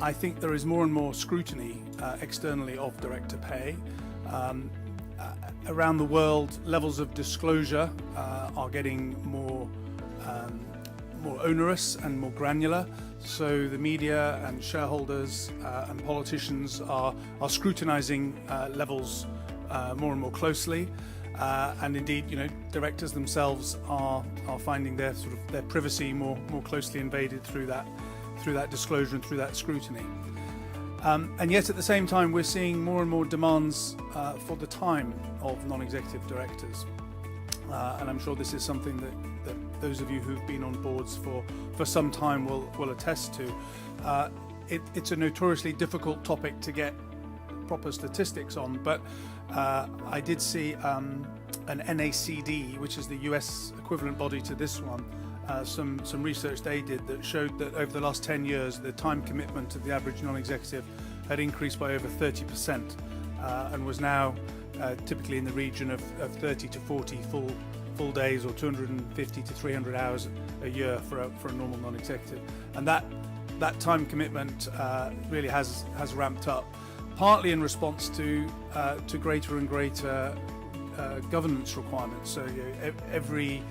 I think there is more and more scrutiny externally of director pay. Around the world, levels of disclosure are getting more onerous and more granular. So the media and shareholders and politicians are scrutinizing levels more and more closely. And indeed, directors themselves are finding their privacy more closely invaded through that disclosure and through that scrutiny. And yet at the same time, we're seeing more and more demands for the time of non-executive directors. And I'm sure this is something that those of you who've been on boards for some time will attest to. It's a notoriously difficult topic to get proper statistics on, but I did see an NACD, which is the US equivalent body to this one, some research they did that showed that over the last 10 years, the time commitment of the average non-executive had increased by over 30% and was now typically in the region of 30 to 40 full days or 250 to 300 hours a year for a normal non-executive. And that time commitment really has ramped up, partly in response to greater and greater governance requirements. So every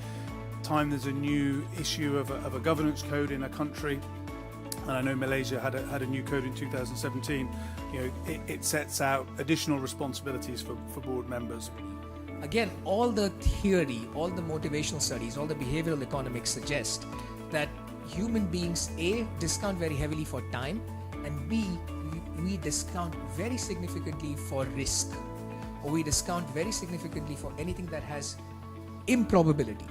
time there's a new issue of a governance code in a country, and I know Malaysia had a new code in 2017, it sets out additional responsibilities for board members. Again, all the theory, all the motivational studies, all the behavioral economics suggest that human beings, A, discount very heavily for time, and B, we discount very significantly for risk, or we discount very significantly for anything that has improbability.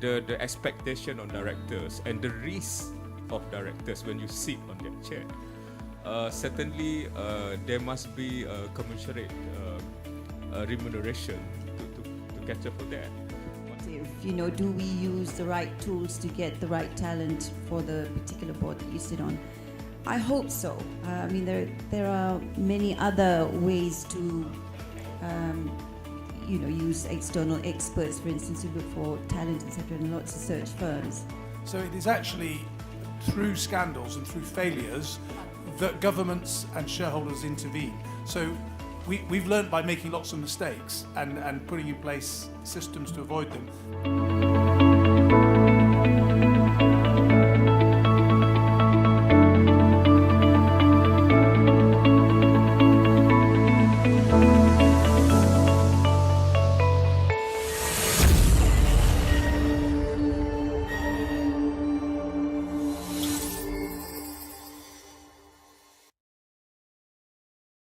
The expectation on directors and the risk of directors when you sit on that chair. Certainly, there must be a commensurate remuneration to catch up for that. Do we use the right tools to get the right talent for the particular board that you sit on? I hope so. There are many other ways to use external experts, for instance, to look for talent, etc., in lots of search firms. So it is actually through scandals and through failures that governments and shareholders intervene. So we've learned by making lots of mistakes and putting in place systems to avoid them.